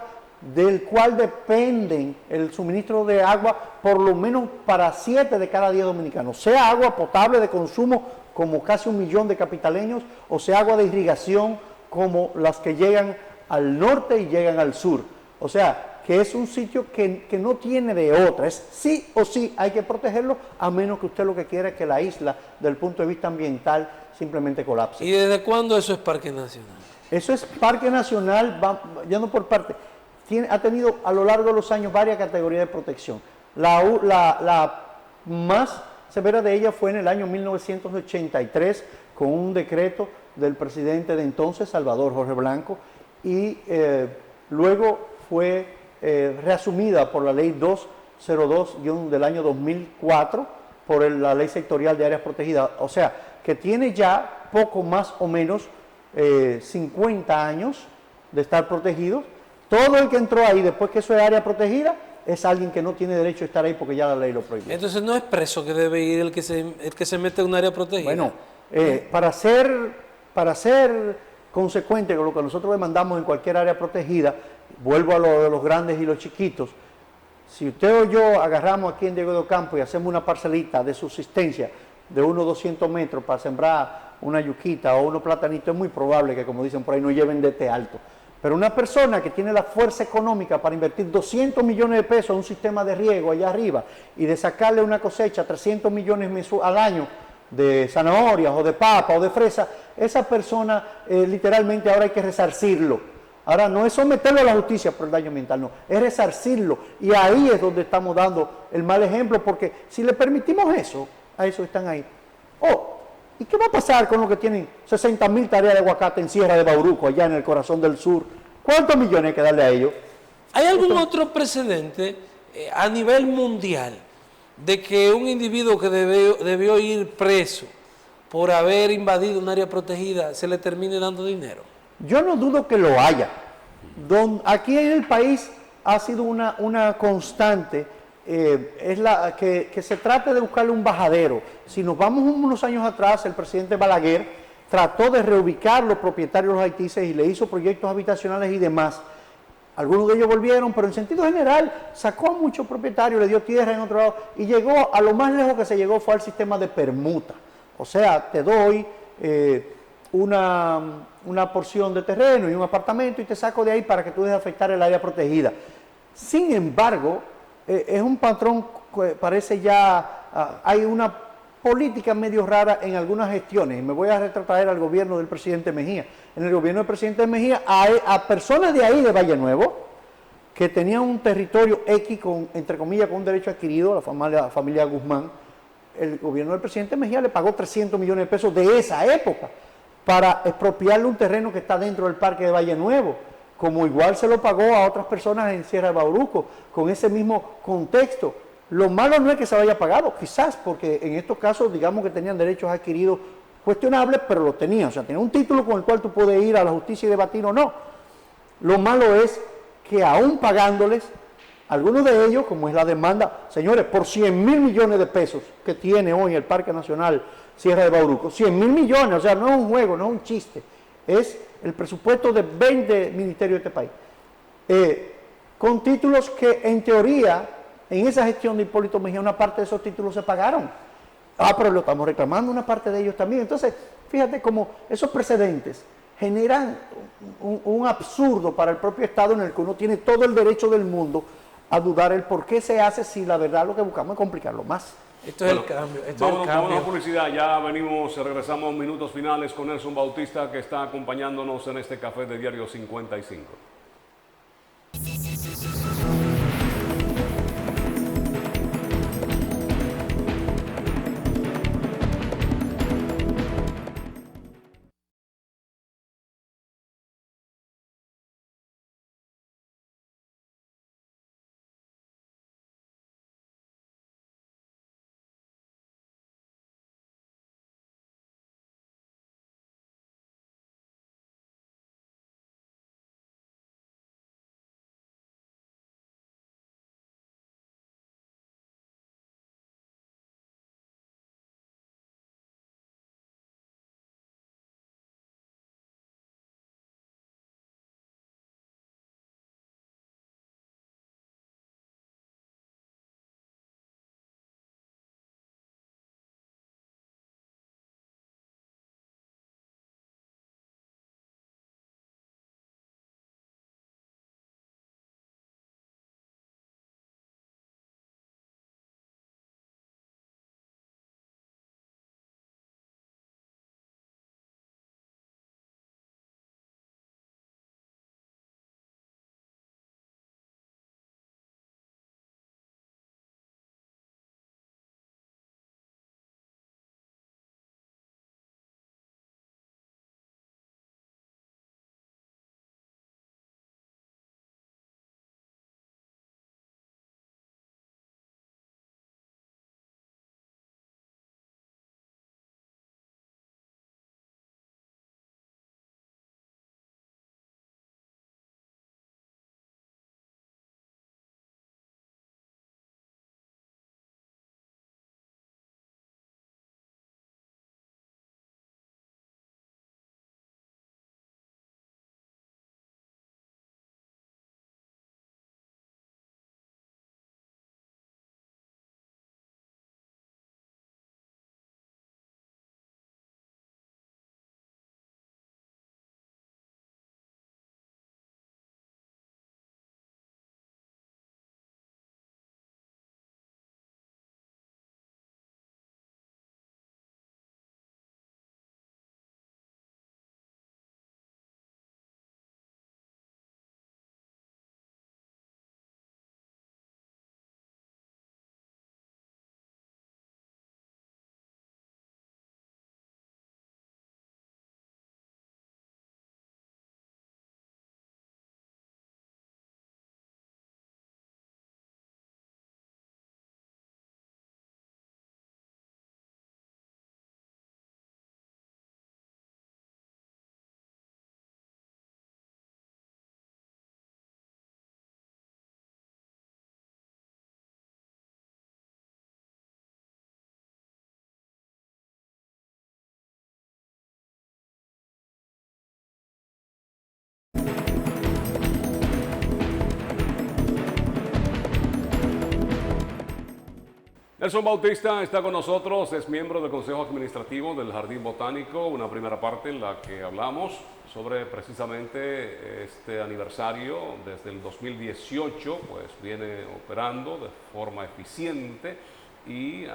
B: del cual dependen el suministro de agua por lo menos para 7 de cada 10 dominicanos, sea agua potable de consumo como casi 1 millón de capitaleños, o sea agua de irrigación como las que llegan al norte y llegan al sur. O sea, que es un sitio que no tiene de otra, es sí o sí hay que protegerlo, a menos que usted lo que quiera es que la isla, del punto de vista ambiental, simplemente colapse.
C: ¿Y desde cuándo eso es parque nacional?
B: Eso es parque nacional, yendo por parte, ha tenido a lo largo de los años varias categorías de protección. La más severa de ellas fue en el año 1983, con un decreto del presidente de entonces, Salvador Jorge Blanco, y luego fue reasumida por la ley 202 del año 2004, por la ley sectorial de áreas protegidas. O sea, que tiene ya poco más o menos 50 años de estar protegidos. Todo el que entró ahí después que eso es área protegida es alguien que no tiene derecho a estar ahí porque ya la ley lo prohíbe.
C: Entonces no es preso que debe ir el que se mete en un área protegida.
B: Bueno, para ser consecuente con lo que nosotros demandamos en cualquier área protegida, vuelvo a lo de los grandes y los chiquitos. Si usted o yo agarramos aquí en Diego de Ocampo y hacemos una parcelita de subsistencia de unos 200 metros para sembrar una yuquita o unos platanitos, es muy probable que, como dicen por ahí, no lleven de este alto. Pero una persona que tiene la fuerza económica para invertir 200 millones de pesos en un sistema de riego allá arriba y de sacarle una cosecha 300 millones al año de zanahorias o de papa o de fresa, esa persona literalmente ahora hay que resarcirlo. Ahora no es someterlo a la justicia por el daño ambiental, no, es resarcirlo. Y ahí es donde estamos dando el mal ejemplo, porque si le permitimos eso, a esos que están ahí. ¿Y qué va a pasar con los que tienen 60.000 tareas de aguacate en Sierra de Bauruco, allá en el corazón del sur? ¿Cuántos millones hay que darle a ellos?
C: ¿Hay algún otro precedente a nivel mundial de que un individuo que debió ir preso por haber invadido un área protegida se le termine dando dinero?
B: Yo no dudo que lo haya. Aquí en el país ha sido una constante, es que se trate de buscarle un bajadero. Si nos vamos unos años atrás, el presidente Balaguer trató de reubicar los propietarios de los haitises y le hizo proyectos habitacionales y demás. Algunos de ellos volvieron, pero en sentido general sacó a muchos propietarios, le dio tierra en otro lado y llegó a lo más lejos que se llegó fue al sistema de permuta. O sea, te doy una porción de terreno y un apartamento y te saco de ahí para que tú dejes afectar el área protegida. Sin embargo, es un patrón que parece ya, hay una política medio rara en algunas gestiones, y me voy a retrotraer al gobierno del presidente Mejía. En el gobierno del presidente Mejía, a personas de ahí de Valle Nuevo, que tenían un territorio X, entre comillas, con un derecho adquirido, la familia Guzmán, el gobierno del presidente Mejía le pagó 300 millones de pesos de esa época para expropiarle un terreno que está dentro del parque de Valle Nuevo, como igual se lo pagó a otras personas en Sierra de Bauruco, con ese mismo contexto. Lo malo no es que se haya pagado, quizás, porque en estos casos, digamos que tenían derechos adquiridos cuestionables, pero lo tenían, o sea, tenían un título con el cual tú puedes ir a la justicia y debatir o no. Lo malo es que aún pagándoles, algunos de ellos, como es la demanda, señores, por 100.000 millones de pesos que tiene hoy el Parque Nacional Sierra de Bauruco, 100.000 millones, o sea, no es un juego, no es un chiste, es el presupuesto de 20 ministerios de este país, con títulos que en teoría, en esa gestión de Hipólito Mejía, una parte de esos títulos se pagaron. Pero lo estamos reclamando una parte de ellos también. Entonces, fíjate cómo esos precedentes generan un absurdo para el propio Estado en el que uno tiene todo el derecho del mundo a dudar el por qué se hace si la verdad lo que buscamos es complicarlo más.
C: Esto es el cambio.
A: Vámonos a publicidad, ya venimos, regresamos minutos finales con Nelson Bautista, que está acompañándonos en este café de Diario 55. Nelson Bautista está con nosotros, es miembro del Consejo Administrativo del Jardín Botánico, una primera parte en la que hablamos sobre precisamente este aniversario. Desde el 2018 pues viene operando de forma eficiente y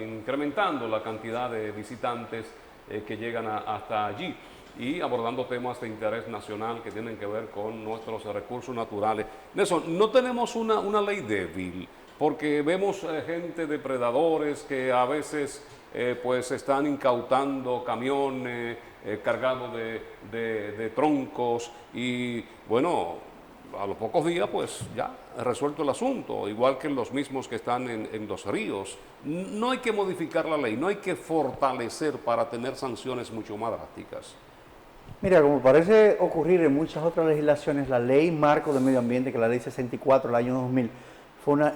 A: incrementando la cantidad de visitantes que llegan hasta allí y abordando temas de interés nacional que tienen que ver con nuestros recursos naturales. Nelson, no tenemos una ley débil, porque vemos gente depredadores que a veces pues están incautando camiones cargados de troncos y bueno, a los pocos días pues ya resuelto el asunto, igual que los mismos que están en los ríos. No hay que modificar la ley, no hay que fortalecer para tener sanciones mucho más drásticas.
B: Mira, como parece ocurrir en muchas otras legislaciones, la ley marco de medio ambiente, que es la ley 64 del año 2000,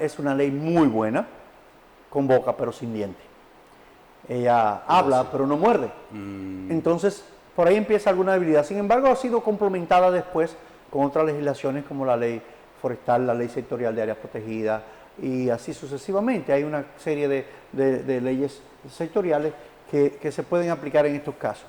B: es una ley muy buena, con boca pero sin diente. Ella habla pero no muerde. Entonces, por ahí empieza alguna debilidad. Sin embargo, ha sido complementada después con otras legislaciones como la ley forestal, la ley sectorial de áreas protegidas y así sucesivamente. Hay una serie de leyes sectoriales que se pueden aplicar en estos casos.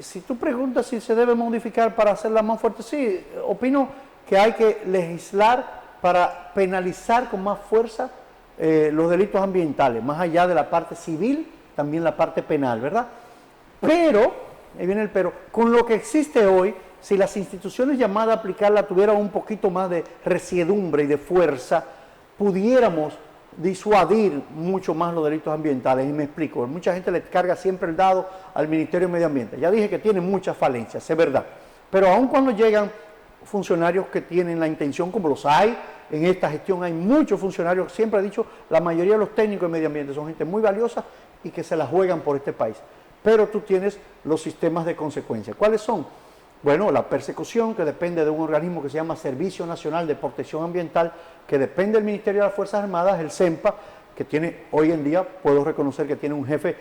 B: Si tú preguntas si se debe modificar para hacerla más fuerte, sí, opino que hay que legislar para penalizar con más fuerza los delitos ambientales, más allá de la parte civil, también la parte penal, ¿verdad? Pero, ahí viene el pero, con lo que existe hoy, si las instituciones llamadas a aplicarla tuvieran un poquito más de resiedumbre y de fuerza, pudiéramos disuadir mucho más los delitos ambientales. Y me explico, mucha gente le carga siempre el dado al Ministerio de Medio Ambiente. Ya dije que tiene muchas falencias, es verdad, pero aun cuando llegan funcionarios que tienen la intención, como los hay en esta gestión, hay muchos funcionarios, siempre he dicho, la mayoría de los técnicos de medio ambiente son gente muy valiosa y que se la juegan por este país, pero tú tienes los sistemas de consecuencia. ¿Cuáles son? Bueno, la persecución, que depende de un organismo que se llama Servicio Nacional de Protección Ambiental, que depende del Ministerio de las Fuerzas Armadas, el CEMPA, que tiene, hoy en día, puedo reconocer que tiene un jefe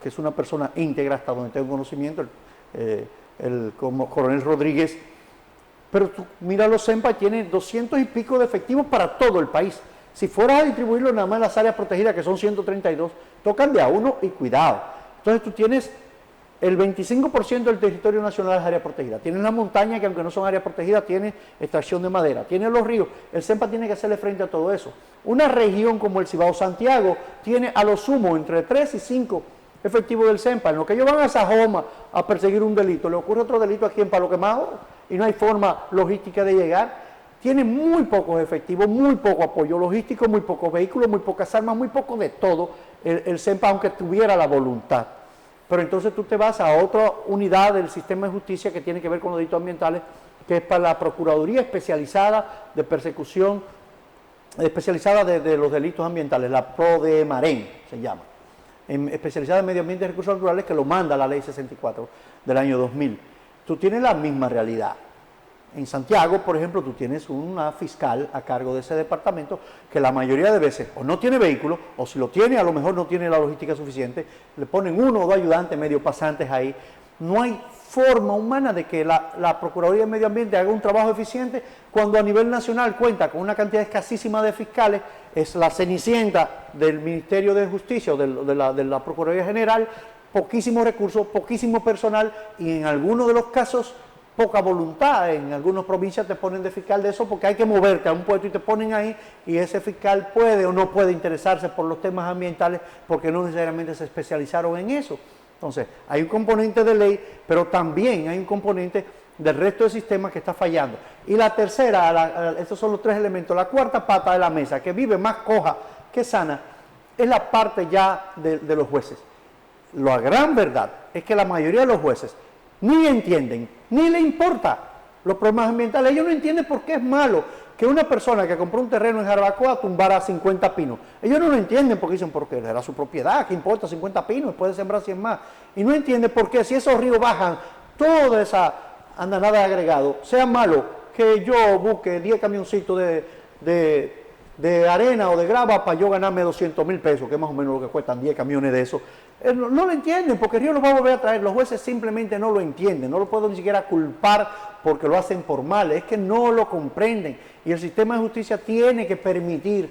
B: que es una persona íntegra, hasta donde tengo conocimiento, el coronel Rodríguez. Pero tú mira, los CEMPA tienen 200 y pico de efectivos para todo el país. Si fueras a distribuirlo nada más en las áreas protegidas, que son 132, tocan de a uno y cuidado. Entonces tú tienes el 25% del territorio nacional es área protegida. Tienes la montaña, que aunque no son áreas protegidas, tiene extracción de madera. Tienes los ríos. El CEMPA tiene que hacerle frente a todo eso. Una región como el Cibao Santiago tiene a lo sumo entre 3 y 5 efectivos del CEMPA. En lo que ellos van a Sajoma a perseguir un delito, le ocurre otro delito aquí en Palo Quemado y no hay forma logística de llegar. Tiene muy pocos efectivos, muy poco apoyo logístico, muy pocos vehículos, muy pocas armas, muy poco de todo el CEMPA, aunque tuviera la voluntad. Pero entonces tú te vas a otra unidad del sistema de justicia que tiene que ver con los delitos ambientales, que es para la Procuraduría Especializada de Persecución, especializada de los delitos ambientales, la PRODEMAREN se llama, especializada en medio ambiente y recursos naturales, que lo manda la ley 64 del año 2000. Tú tienes la misma realidad. En Santiago, por ejemplo, tú tienes una fiscal a cargo de ese departamento que la mayoría de veces o no tiene vehículo, o si lo tiene, a lo mejor no tiene la logística suficiente, le ponen uno o dos ayudantes medio pasantes ahí. No hay forma humana de que la Procuraduría de Medio Ambiente haga un trabajo eficiente cuando a nivel nacional cuenta con una cantidad escasísima de fiscales, es la cenicienta del Ministerio de Justicia o de la Procuraduría General, poquísimos recursos, poquísimo personal y en algunos de los casos poca voluntad. En algunas provincias te ponen de fiscal de eso porque hay que moverte a un puesto y te ponen ahí, y ese fiscal puede o no puede interesarse por los temas ambientales porque no necesariamente se especializaron en eso. Entonces, hay un componente de ley, pero también hay un componente del resto del sistema que está fallando. Y la tercera, estos son los tres elementos, la cuarta pata de la mesa, que vive más coja que sana, es la parte ya de los jueces. La gran verdad es que la mayoría de los jueces ni entienden, ni le importa los problemas ambientales. Ellos no entienden por qué es malo que una persona que compró un terreno en Jarabacoa tumbara 50 pinos. Ellos no lo entienden porque dicen, porque era su propiedad, ¿qué importa 50 pinos? Puede sembrar 100 más. Y no entienden por qué, si esos ríos bajan toda esa andanada de agregado, sea malo que yo busque 10 camioncitos de arena o de grava para yo ganarme 200,000 pesos, que es más o menos lo que cuestan 10 camiones de eso. No lo entienden porque el río lo va a volver a traer. Los jueces simplemente no lo entienden, no lo puedo ni siquiera culpar porque lo hacen por mal, es que no lo comprenden. Y el sistema de justicia tiene que permitir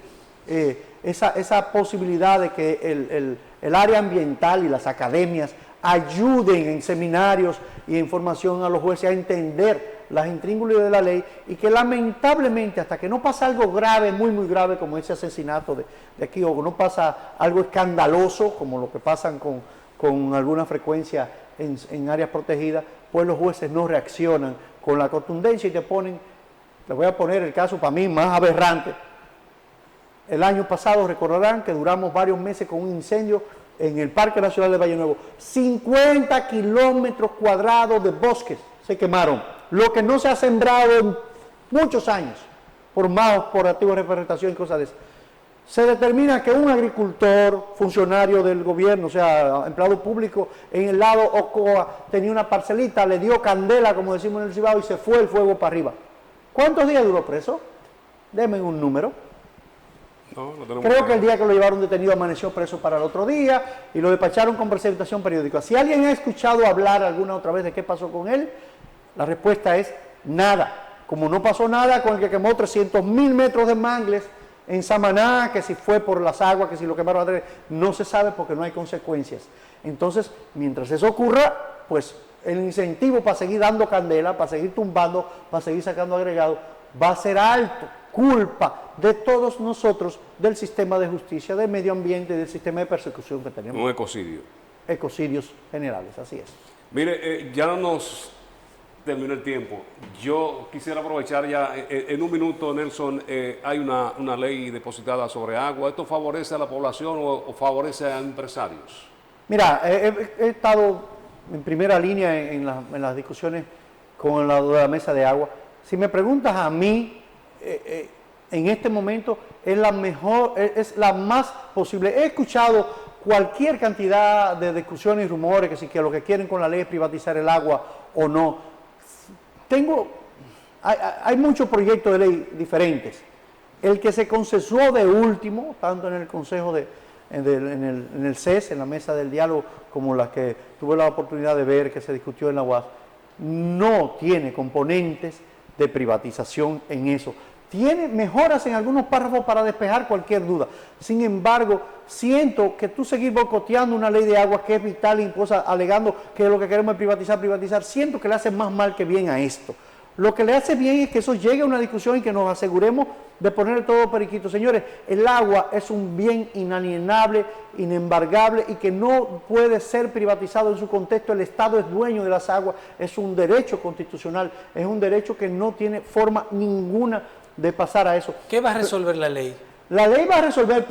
B: esa posibilidad de que el área ambiental y las academias ayuden en seminarios y en formación a los jueces a entender las intríngulis de la ley, y que lamentablemente hasta que no pasa algo grave, muy muy grave como ese asesinato de aquí, o no pasa algo escandaloso como lo que pasan con alguna frecuencia en áreas protegidas, pues los jueces no reaccionan con la contundencia y te ponen, te voy a poner el caso para mí más aberrante. El año pasado recordarán que duramos varios meses con un incendio en el Parque Nacional de Valle Nuevo. 50 kilómetros cuadrados de bosques se quemaron, lo que no se ha sembrado en muchos años, por más por activos de reforestación y cosas de eso. Se determina que un agricultor, funcionario del gobierno, o sea, empleado público, en el lado Ocoa, tenía una parcelita, le dio candela, como decimos en el Cibao, y se fue el fuego para arriba. ¿Cuántos días duró preso? Denme un número.
A: No tenemos
B: Creo que el día que lo llevaron detenido amaneció preso para el otro día y lo despacharon con presentación periódica. Si alguien ha escuchado hablar alguna otra vez de qué pasó con él, la respuesta es nada. Como no pasó nada con el que quemó 300.000 metros de mangles en Samaná, que si fue por las aguas, que si lo quemaron, no se sabe porque no hay consecuencias. Entonces, mientras eso ocurra, pues el incentivo para seguir dando candela, para seguir tumbando, para seguir sacando agregados, va a ser alto. Culpa de todos nosotros, del sistema de justicia, del medio ambiente y del sistema de persecución que tenemos.
A: un ecocidio.
B: Ecocidios generales, así es.
A: Mire, ya no nos terminó el tiempo. Yo quisiera aprovechar ya, en un minuto, Nelson, hay una ley depositada sobre agua. ¿Esto favorece a la población o favorece a empresarios?
B: Mira, he estado en primera línea en las discusiones con la mesa de agua. Si me preguntas a mí, en este momento es la mejor, es la más posible. He escuchado cualquier cantidad de discusiones y rumores que lo que quieren con la ley es privatizar el agua o no. Hay muchos proyectos de ley diferentes. El que se consensuó de último, tanto en el Consejo en el CES, en la mesa del diálogo, como la que tuve la oportunidad de ver que se discutió en la UAS, no tiene componentes de privatización en eso. Tiene mejoras en algunos párrafos para despejar cualquier duda. Sin embargo, siento que tú seguir boicoteando una ley de agua que es vital y cosas, alegando que lo que queremos es privatizar, siento que le hace más mal que bien a esto. Lo que le hace bien es que eso llegue a una discusión y que nos aseguremos de poner todo periquito. Señores, el agua es un bien inalienable, inembargable y que no puede ser privatizado en su contexto. El Estado es dueño de las aguas, es un derecho constitucional, es un derecho que no tiene forma ninguna de pasar a eso.
C: ¿Qué va a resolver la ley?
B: La ley va a resolver,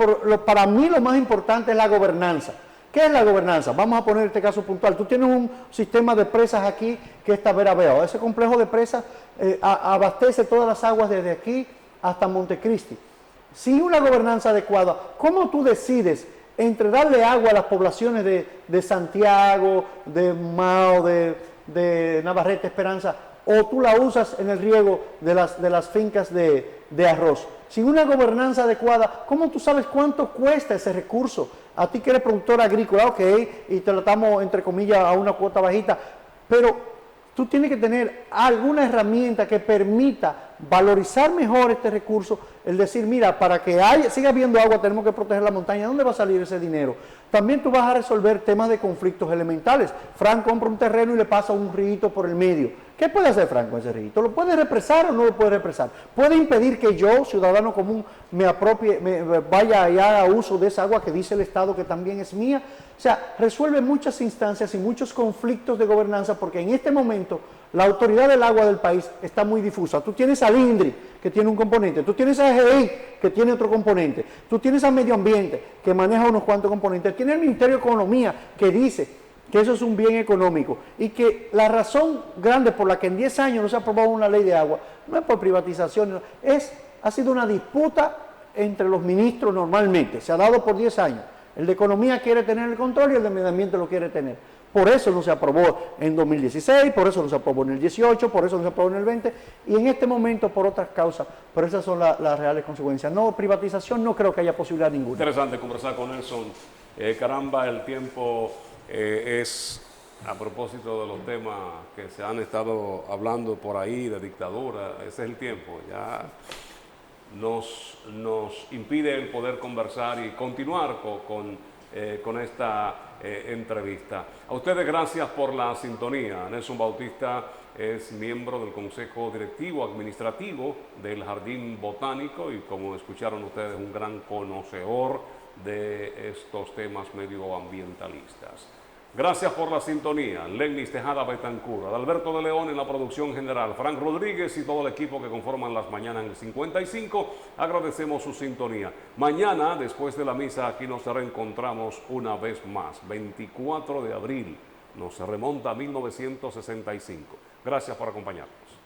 B: para mí lo más importante es la gobernanza. ¿Qué es la gobernanza? Vamos a poner este caso puntual. Tú tienes un sistema de presas aquí que es Taberabeo. Ese complejo de presas abastece todas las aguas desde aquí hasta Montecristi. Sin una gobernanza adecuada, ¿cómo tú decides entre darle agua a las poblaciones de Santiago, de Mao, de Navarrete, Esperanza, o tú la usas en el riego de las fincas de arroz? Sin una gobernanza adecuada, ¿cómo tú sabes cuánto cuesta ese recurso? A ti que eres productor agrícola, ok, y te lo damos, entre comillas, a una cuota bajita, pero tú tienes que tener alguna herramienta que permita valorizar mejor este recurso, el decir, mira, para que siga habiendo agua tenemos que proteger la montaña. ¿Dónde va a salir ese dinero? También tú vas a resolver temas de conflictos elementales. Frank compra un terreno y le pasa un río por el medio. ¿Qué puede hacer Frank con ese río? ¿Lo puede represar o no lo puede represar? ¿Puede impedir que yo, ciudadano común, vaya y haga uso de esa agua que dice el Estado que también es mía? O sea, resuelve muchas instancias y muchos conflictos de gobernanza, porque en este momento la autoridad del agua del país está muy difusa. Tú tienes al INDRI, que tiene un componente, tú tienes a GEI, que tiene otro componente, tú tienes al Medio Ambiente, que maneja unos cuantos componentes, tienes el Ministerio de Economía, que dice que eso es un bien económico, y que la razón grande por la que en 10 años no se ha aprobado una ley de agua, no es por privatización, ha sido una disputa entre los ministros normalmente, se ha dado por 10 años. El de Economía quiere tener el control y el de Medio Ambiente lo quiere tener. Por eso no se aprobó en 2016, por eso no se aprobó en el 18, por eso no se aprobó en el 20, y en este momento por otras causas. Pero esas son las reales consecuencias. No, privatización no creo que haya posibilidad ninguna.
A: Interesante conversar con Nelson. Caramba, el tiempo es, a propósito de los temas que se han estado hablando por ahí, de dictadura, ese es el tiempo. Ya nos impide el poder conversar y continuar con esta entrevista. A ustedes gracias por la sintonía. Nelson Bautista es miembro del Consejo Directivo Administrativo del Jardín Botánico y, como escucharon ustedes, un gran conocedor de estos temas medioambientalistas. Gracias por la sintonía. Lenis Tejada Betancur, Adalberto de León en la producción general, Frank Rodríguez y todo el equipo que conforman Las Mañanas en el 55. Agradecemos su sintonía. Mañana, después de la misa, aquí nos reencontramos una vez más. 24 de abril, nos remonta a 1965. Gracias por acompañarnos.